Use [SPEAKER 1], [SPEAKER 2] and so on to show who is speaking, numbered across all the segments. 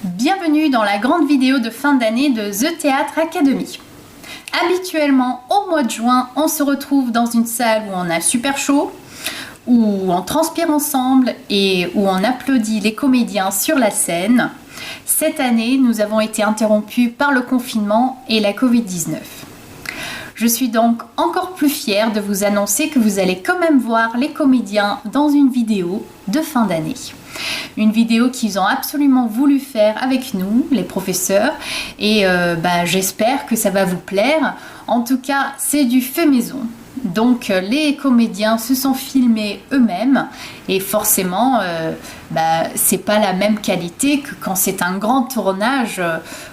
[SPEAKER 1] Bienvenue dans la grande vidéo de fin d'année de The Theatre Academy. Habituellement, au mois de juin, on se retrouve dans une salle où on a super chaud, où on transpire ensemble et où on applaudit les comédiens sur la scène. Cette année, nous avons été interrompus par le confinement et la Covid-19. Je suis donc encore plus fière de vous annoncer que vous allez quand même voir les comédiens dans une vidéo de fin d'année. Une vidéo qu'ils ont absolument voulu faire avec nous, les professeurs, et j'espère que ça va vous plaire. En tout cas, c'est du fait maison. Donc les comédiens se sont filmés eux-mêmes et forcément c'est pas la même qualité que quand c'est un grand tournage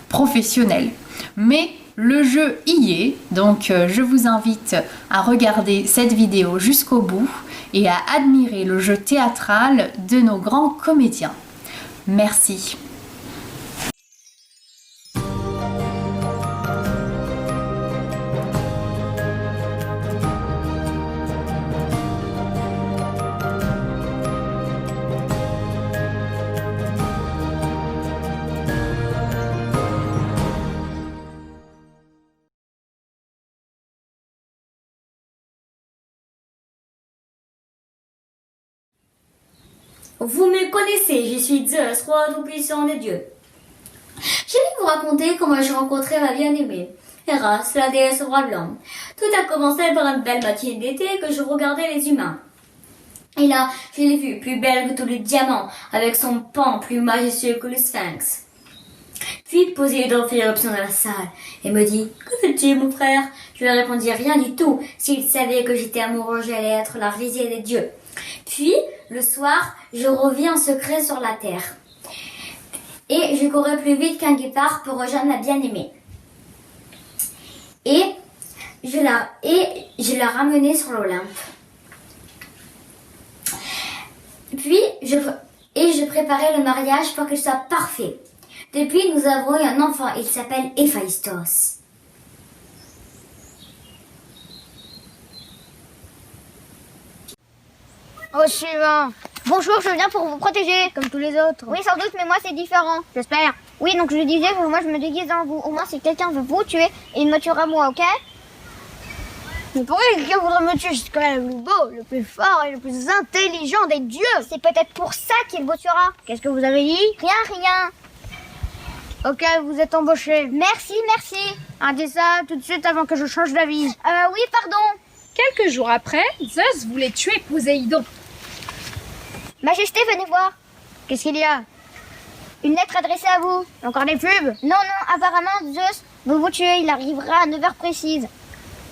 [SPEAKER 1] professionnel. Mais le jeu y est, donc je vous invite à regarder cette vidéo jusqu'au bout et à admirer le jeu théâtral de nos grands comédiens. Merci.
[SPEAKER 2] Vous me connaissez, je suis Zeus, roi tout-puissant des dieux. Je vais vous raconter comment j'ai rencontré ma bien-aimée, Héras, la déesse au bras blanc. Tout a commencé par une belle matinée d'été que je regardais les humains. Et là, je l'ai vue plus belle que tous les diamants, avec son pan plus majestueux que le sphinx. Puis Poséidon fait éruption dans la salle et me dit « Que fais-tu, mon frère ?» Je lui répondis rien du tout. S'il savait que j'étais amoureux, j'allais être la risée des dieux. Puis, le soir, je reviens en secret sur la terre. Et je courais plus vite qu'un guépard pour rejoindre ma bien-aimée. Et je la ramenais sur l'Olympe. Puis, je préparais le mariage pour qu'il soit parfait. Depuis, nous avons eu un enfant, il s'appelle Héphaïstos.
[SPEAKER 3] Au suivant. Bonjour, je viens pour vous protéger, comme tous les autres. Oui, sans doute, mais moi c'est différent. J'espère. Oui, donc je disais que moi je me déguise en vous. Au moins, si quelqu'un veut vous tuer, il me tuera moi, ok? Mais pourquoi quelqu'un voudrait me tuer? Je suis quand même le plus beau, le plus fort et le plus intelligent des dieux. C'est peut-être pour ça qu'il vous tuera. Qu'est-ce que vous avez dit? Rien. Ok, vous êtes embauché. Merci. Dis ça tout de suite avant que je change d'avis. Oui, pardon.
[SPEAKER 4] Quelques jours après, Zeus voulait tuer Poséidon.
[SPEAKER 3] Majesté, venez voir. Qu'est-ce qu'il y a? Une lettre adressée à vous. Encore des pubs? Non, apparemment, Zeus veut vous tuer. Il arrivera à 9h précise.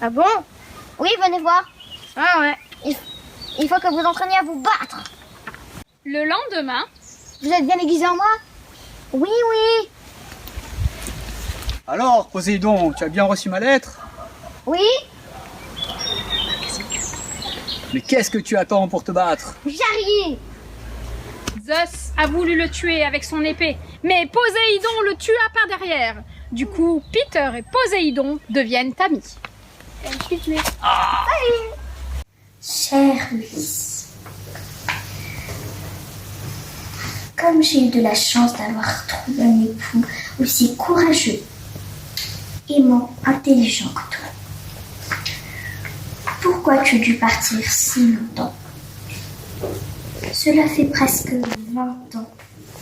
[SPEAKER 3] Ah bon? Oui, venez voir. Ah ouais. Il faut que vous entraîniez à vous battre.
[SPEAKER 4] Le lendemain...
[SPEAKER 3] Vous êtes bien déguisé en moi? Oui.
[SPEAKER 5] Alors, Poséidon, tu as bien reçu ma lettre?
[SPEAKER 3] Oui?
[SPEAKER 5] Mais qu'est-ce que tu attends pour te battre?
[SPEAKER 3] J'arrive!
[SPEAKER 4] Zeus a voulu le tuer avec son épée, mais Poséidon le tua par derrière. Du coup, Peter et Poséidon deviennent amis.
[SPEAKER 3] Je suis tuée.
[SPEAKER 6] Cher Ulysse, comme j'ai eu de la chance d'avoir trouvé un époux aussi courageux, aimant, intelligent que toi, pourquoi tu as dû partir si longtemps? Cela fait presque 20 ans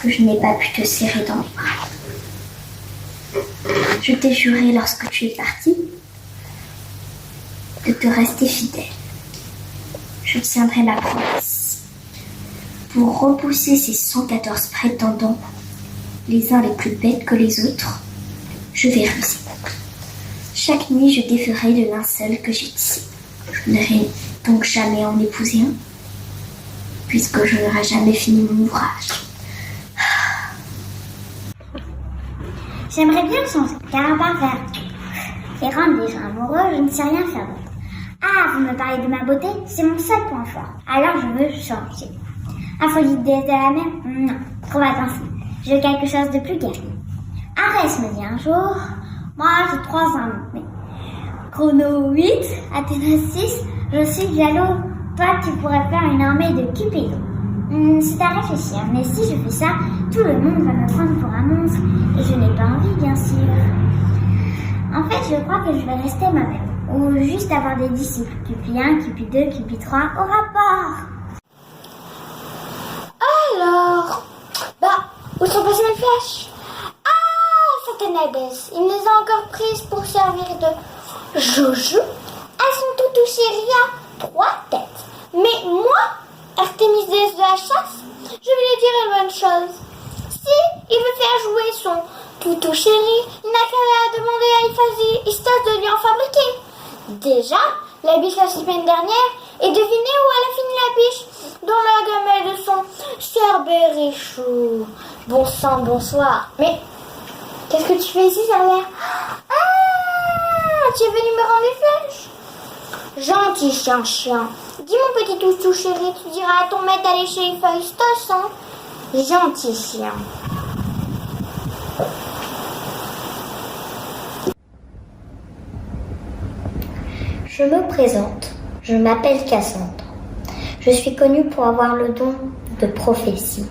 [SPEAKER 6] que je n'ai pas pu te serrer dans les bras. Je t'ai juré lorsque tu es parti de te rester fidèle. Je tiendrai ma promesse. Pour repousser ces 114 prétendants, les uns les plus bêtes que les autres, je vais ruser. Chaque nuit, je déferai le linceul que j'ai tissé. Je n'aurai donc jamais en épouser un, puisque je n'aurai jamais fini mon ouvrage.
[SPEAKER 7] J'aimerais bien changer, car à part faire et rendre les gens amoureux, je ne sais rien faire d'autre. Ah, vous me parlez de ma beauté, c'est mon seul point fort. Alors je veux changer. Aphrodite déesse de la mer? Non, trop attention. Je veux quelque chose de plus guéri. Arès me dit un jour, moi j'ai 3 ans, mais Chrono 8, Athéna 6, je suis jaloux. Toi, tu pourrais faire une armée de Cupidon. C'est à réfléchir, mais si je fais ça, Tout le monde va me prendre pour un monstre et je n'ai pas envie, bien sûr. En fait, je crois que je vais rester moi-même. Ou juste avoir des disciples. Cupid 1, Cupid 2, Cupid 3, au rapport.
[SPEAKER 6] Alors, où sont passées mes flèches? Ah, certaines abeilles. Il les a encore prises pour servir de joujou. Elles sont toutes touchées, à 3 têtes. Mais moi, Artémis déesse de la chasse, je vais lui dire une bonne chose. Si il veut faire jouer son toutou chéri, il n'a qu'à demander à Héphaïstos de lui en fabriquer. Déjà, la biche la semaine dernière, et devinez où elle a fini la biche? Dans la gamelle de son cher Berrichou. Bon sang, bonsoir. Mais qu'est-ce que tu fais ici, Sarlaire? Ah, tu es venu me rendre les flèches? Gentil chien. Dis mon petit toutou chéri, tu diras à ton maître d'aller chez Héphaïstos, hein? Gentil chien. Je me présente. Je m'appelle Cassandre. Je suis connue pour avoir le don de prophétie.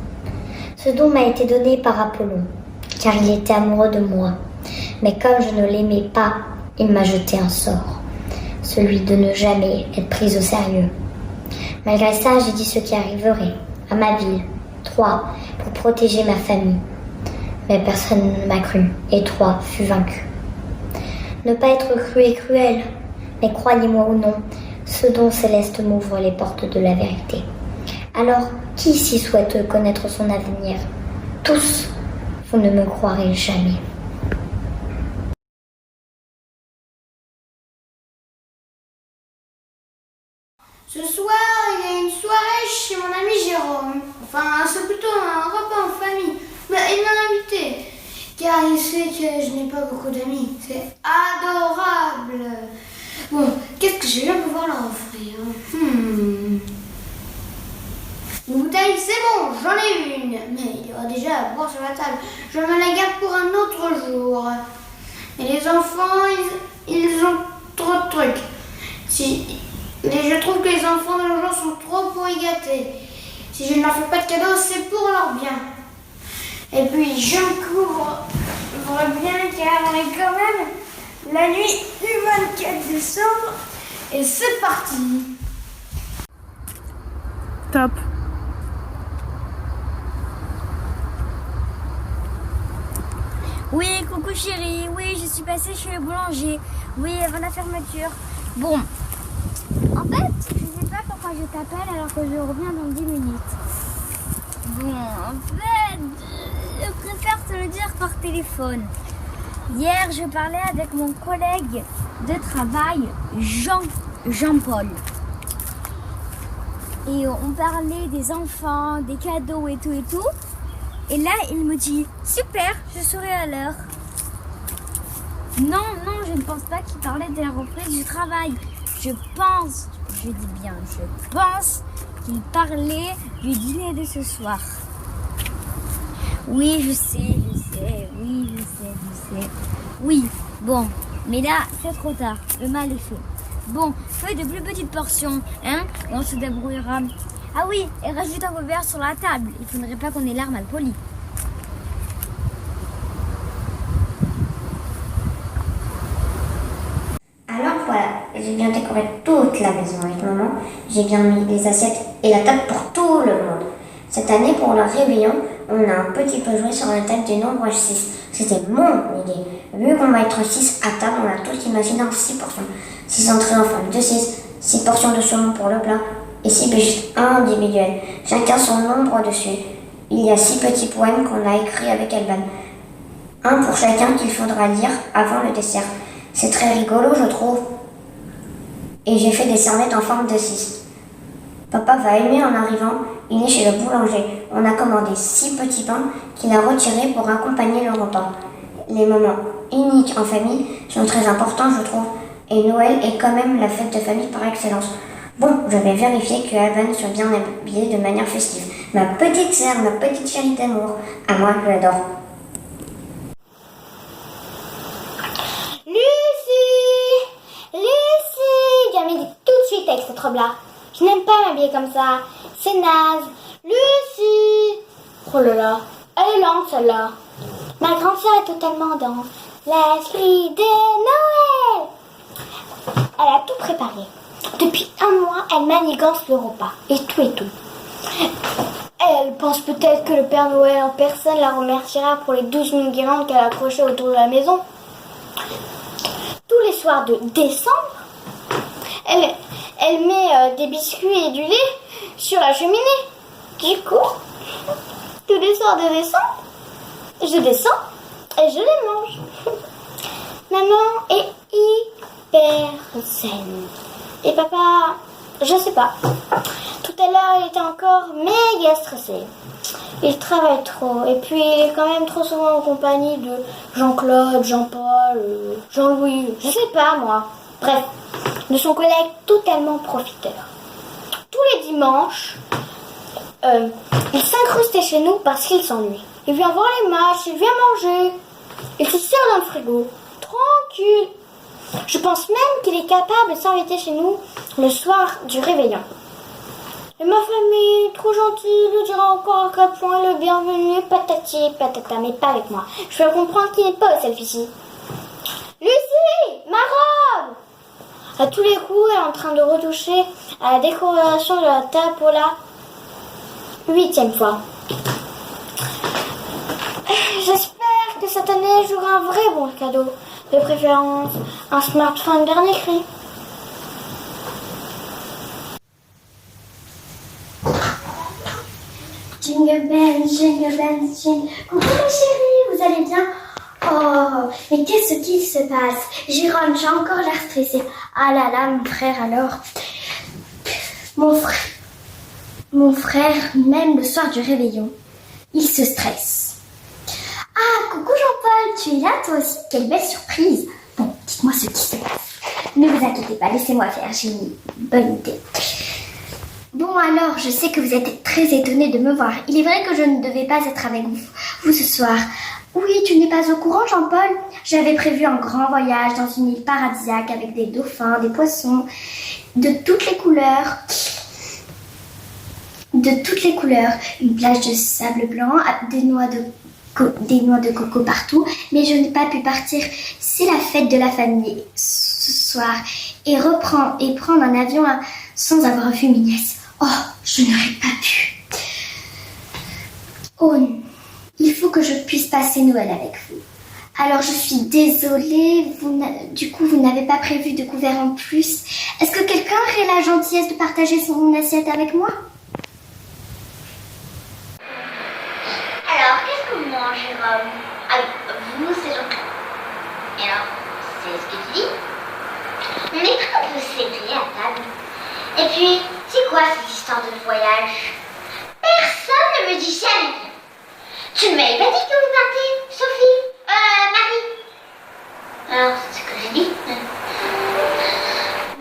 [SPEAKER 6] Ce don m'a été donné par Apollon, car il était amoureux de moi. Mais comme je ne l'aimais pas, il m'a jeté un sort, celui de ne jamais être prise au sérieux. Malgré ça, j'ai dit ce qui arriverait à ma ville, Troie, pour protéger ma famille. Mais personne ne m'a cru, et Troie fut vaincue. Ne pas être cru et cruel, mais croyez-moi ou non, ce don céleste m'ouvre les portes de la vérité. Alors, qui ici souhaite connaître son avenir? Tous, vous ne me croirez jamais.
[SPEAKER 8] Ce soir, il y a une soirée chez mon ami Jérôme. Enfin, c'est plutôt un repas en famille. Mais il m'a invité, car il sait que je n'ai pas beaucoup d'amis. C'est adorable. Bon, qu'est-ce que je vais pouvoir leur offrir? Une bouteille, c'est bon, j'en ai une. Mais il y aura déjà à boire sur la table. Je me la garde pour un autre jour. Et les enfants, ils ont trop de trucs. Et je trouve que les enfants de nos jours sont trop pour y gâter. Si je ne leur fais pas de cadeaux, c'est pour leur bien. Et puis, je me couvre bien, car on est quand même la nuit du 24 décembre. Et c'est parti.
[SPEAKER 1] Top.
[SPEAKER 3] Oui, coucou chérie, oui, je suis passée chez le boulanger. Oui, avant la fermeture. Bon, en fait, je sais pas pourquoi je t'appelle alors que je reviens dans 10 minutes. Bon, en fait, je préfère te le dire par téléphone. Hier, je parlais avec mon collègue de travail, Jean-Paul. Et on parlait des enfants, des cadeaux et tout et tout. Et là, il me dit, super, je serai à l'heure. Non, je ne pense pas qu'il parlait de la reprise du travail. Je pense qu'il parlait du dîner de ce soir. Oui, je sais. Oui, bon, mais là, c'est trop tard. Le mal est fait. Bon, fais de plus petites portions, hein, et on se débrouillera. Ah oui, et rajoute un verre sur la table. Il ne faudrait pas qu'on ait l'air mal poli.
[SPEAKER 6] Alors voilà, j'ai bien décoré toute la maison avec maman. J'ai bien mis les assiettes et la table pour tout le monde. Cette année, pour le réveillon, on a un petit peu joué sur la table du nombre 6. C'était mon idée. Vu qu'on va être 6 à table, on a tous imaginé en 6 portions. 6 entrées en forme de 6, 6 portions de saumon pour le plat et 6 bûches individuelles. Chacun son nombre dessus. Il y a 6 petits poèmes qu'on a écrits avec Alban. Un pour chacun qu'il faudra lire avant le dessert. C'est très rigolo, je trouve. Et j'ai fait des serviettes en forme de 6. Papa va aimer en arrivant. Il est chez le boulanger. On a commandé 6 petits pains qu'il a retirés pour accompagner le repas. Les moments uniques en famille sont très importants, je trouve. Et Noël est quand même la fête de famille par excellence. Bon, je vais vérifier que Alban soit bien habillé de manière festive. Ma petite sœur, ma petite chérie d'amour. À moi, je l'adore.
[SPEAKER 7] Lucie, viens m'aider tout de suite avec cette robe-là. Je n'aime pas m'habiller comme ça. C'est naze. Lucie. Oh là là. Elle est lente, celle-là. Ma grande sœur est totalement dans l'esprit de Noël. Elle a tout préparé. Depuis un mois, elle manigance le repas. Et tout et tout. Elle pense peut-être que le Père Noël en personne la remerciera pour les 12 000 guirlandes qu'elle a accrochées autour de la maison. Tous les soirs de décembre, elle met des biscuits et du lait sur la cheminée. Du coup, tous les soirs de décembre, je descends et je les mange. Maman est hyper zen. Et papa, je sais pas. Tout à l'heure, il était encore méga stressé. Il travaille trop. Et puis, il est quand même trop souvent en compagnie de Jean-Claude, Jean-Paul, Jean-Louis, je sais pas moi. Bref, de son collègue totalement profiteur. Tous les dimanches, il s'incrustait chez nous parce qu'il s'ennuie. Il vient voir les matchs, il vient manger. Il se sert dans le frigo. Tranquille. Je pense même qu'il est capable de s'inviter chez nous le soir du réveillon. Et ma famille, trop gentille, lui dira encore à quel point le bienvenu, patati, patata, mais pas avec moi. Je vais comprendre qu'il n'est pas au selfie. Lucie, ma robe! À tous les coups, elle est en train de retoucher à la décoration de la table pour la 8e fois. J'espère que cette année, j'aurai un vrai bon cadeau. De préférence, un smartphone dernier cri.
[SPEAKER 6] Jingle bells, jingle bells, jingle... Coucou ma chérie, vous allez bien? Oh, mais qu'est-ce qu'il se passe? Jérôme, j'ai encore l'air stressée. Ah là là, mon frère alors. Mon frère, même le soir du réveillon, il se stresse. Ah, coucou Jean-Paul, tu es là toi aussi? Quelle belle surprise. Bon, dites-moi ce qui se passe. Ne vous inquiétez pas, laissez-moi faire, j'ai une bonne idée. Bon alors, je sais que vous êtes très étonnés de me voir. Il est vrai que je ne devais pas être avec vous ce soir. Oui, tu n'es pas au courant Jean-Paul? J'avais prévu un grand voyage dans une île paradisiaque avec des dauphins, des poissons, de toutes les couleurs. Une plage de sable blanc, des noix de coco partout, mais je n'ai pas pu partir. C'est la fête de la famille ce soir et prendre un avion sans avoir vu mes nièces. Oh, je n'aurais pas pu. Oh, il faut que je puisse passer Noël avec vous. Alors je suis désolée, du coup vous n'avez pas prévu de couvert en plus. Est-ce que quelqu'un aurait la gentillesse de partager son assiette avec moi?
[SPEAKER 2] Alors, qu'est-ce que vous mangez, Jérôme? Vous, c'est Jean-Claude. Et alors, c'est ce que tu dis? On est un peu serré à table. Et puis, c'est quoi cette histoire de voyage? Personne ne me dit jamais rien. Tu ne m'avais pas dit que vous partez, Sophie? Marie? Alors, c'est ce que j'ai dit.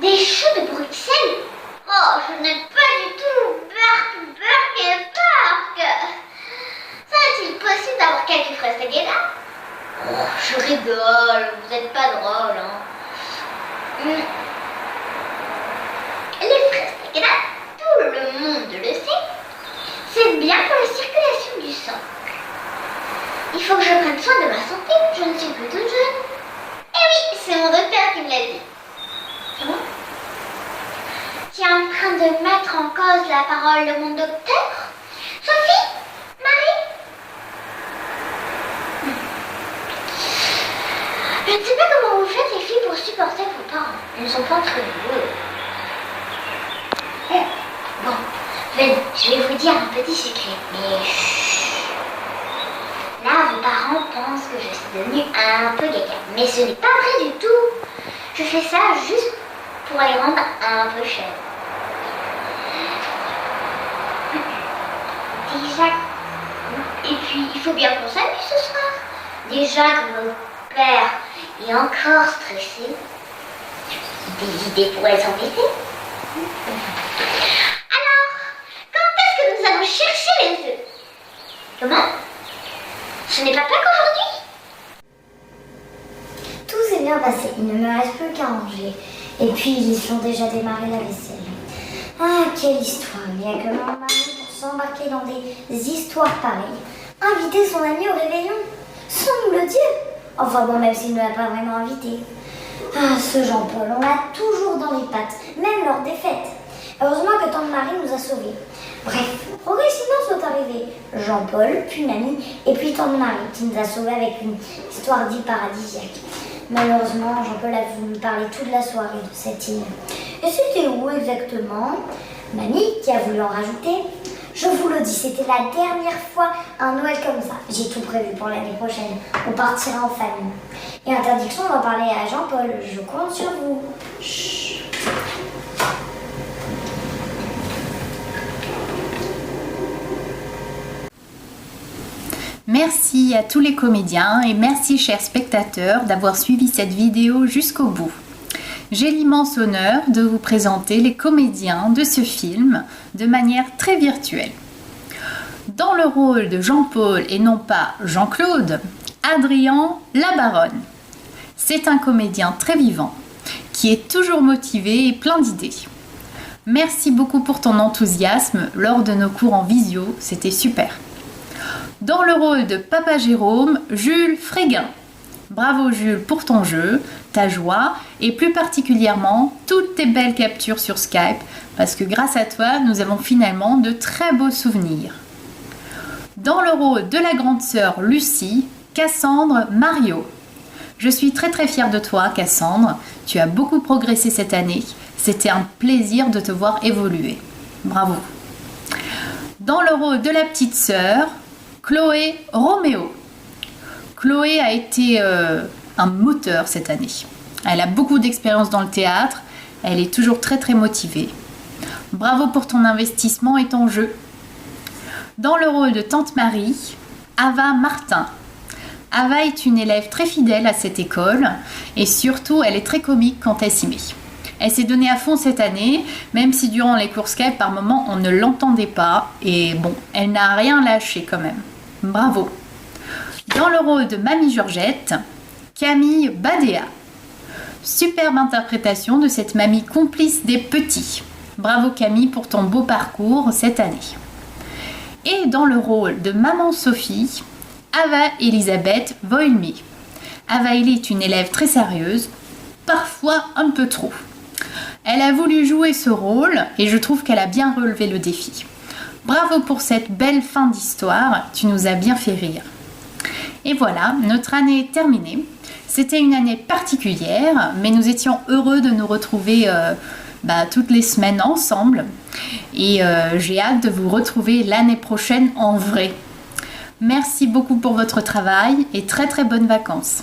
[SPEAKER 2] Des choux de Bruxelles? Oh, je n'aime pas du tout. Burk. Est-il possible d'avoir quelques fraises là? Oh, je rigole, vous n'êtes pas drôle, hein. Les fraises tout le monde le sait, c'est bien pour la circulation du sang. Il faut que je prenne soin de ma santé, je ne suis plus toute jeune. Eh oui, c'est mon docteur qui me l'a dit. C'est bon? Tu es en train de mettre en cause la parole de mon docteur? Sophie? Marie? Je ne sais pas comment vous faites les filles pour supporter vos parents. Ils ne sont pas très vieux. Bon, venez, je vais vous dire un petit secret, mais chut. Là, vos parents pensent que je suis devenue un peu gaga, mais ce n'est pas vrai du tout. Je fais ça juste pour les rendre un peu chers. Déjà, et puis il faut bien qu'on s'amuse ce soir. Déjà que mon père est encore stressé, des idées pourraient s'embêter. Alors, quand est-ce que nous allons chercher les œufs? Comment? Ce n'est pas qu'aujourd'hui?
[SPEAKER 6] Tout s'est bien passé, il ne me reste plus qu'à ranger. Et puis ils ont déjà démarré la vaisselle. Ah, quelle histoire! Il n'y a que mon mari pour s'embarquer dans des histoires pareilles.
[SPEAKER 7] Inviter son ami au réveillon, sans nous le dire. Enfin bon, même s'il ne l'a pas vraiment invité. Ah, ce Jean-Paul, on l'a toujours dans les pattes, même lors des fêtes. Heureusement que tante Marie nous a sauvés. Bref, progressivement sont arrivés Jean-Paul, puis Mamie, et puis tante Marie, qui nous a sauvés avec une histoire dite paradisiaque. Malheureusement, Jean-Paul a voulu parler toute la soirée de cette île. Et c'était où exactement? Mamie, qui a voulu en rajouter. Je vous le dis, c'était la dernière fois un Noël comme ça. J'ai tout prévu pour l'année prochaine. On partira en famille. Et interdiction d'en parler à Jean-Paul. Je compte sur vous. Chut.
[SPEAKER 1] Merci à tous les comédiens et merci chers spectateurs d'avoir suivi cette vidéo jusqu'au bout. J'ai l'immense honneur de vous présenter les comédiens de ce film de manière très virtuelle. Dans le rôle de Jean-Paul et non pas Jean-Claude, Adrien Labaronne. C'est un comédien très vivant, qui est toujours motivé et plein d'idées. Merci beaucoup pour ton enthousiasme lors de nos cours en visio, c'était super. Dans le rôle de Papa Jérôme, Jules Fréguin. Bravo Jules pour ton jeu, ta joie et plus particulièrement toutes tes belles captures sur Skype parce que grâce à toi, nous avons finalement de très beaux souvenirs. Dans le rôle de la grande sœur Lucie, Cassandre Mario. Je suis très fière de toi Cassandre, tu as beaucoup progressé cette année, c'était un plaisir de te voir évoluer. Bravo. Dans le rôle de la petite sœur, Chloé Roméo. Chloé a été un moteur cette année. Elle a beaucoup d'expérience dans le théâtre, elle est toujours très motivée. Bravo pour ton investissement et ton jeu. Dans le rôle de Tante Marie, Ava Martin. Ava est une élève très fidèle à cette école et surtout elle est très comique quand elle s'y met. Elle s'est donnée à fond cette année, même si durant les cours Skype par moments on ne l'entendait pas et bon, elle n'a rien lâché quand même. Bravo. Dans le rôle de Mamie Georgette, Camille Badéa. Superbe interprétation de cette mamie complice des petits. Bravo Camille pour ton beau parcours cette année. Et dans le rôle de Maman Sophie, Ava Elisabeth Voilmy. Ava Elie est une élève très sérieuse, parfois un peu trop. Elle a voulu jouer ce rôle et je trouve qu'elle a bien relevé le défi. Bravo pour cette belle fin d'histoire, tu nous as bien fait rire. Et voilà, notre année est terminée. C'était une année particulière, mais nous étions heureux de nous retrouver toutes les semaines ensemble. Et j'ai hâte de vous retrouver l'année prochaine en vrai. Merci beaucoup pour votre travail et très bonnes vacances.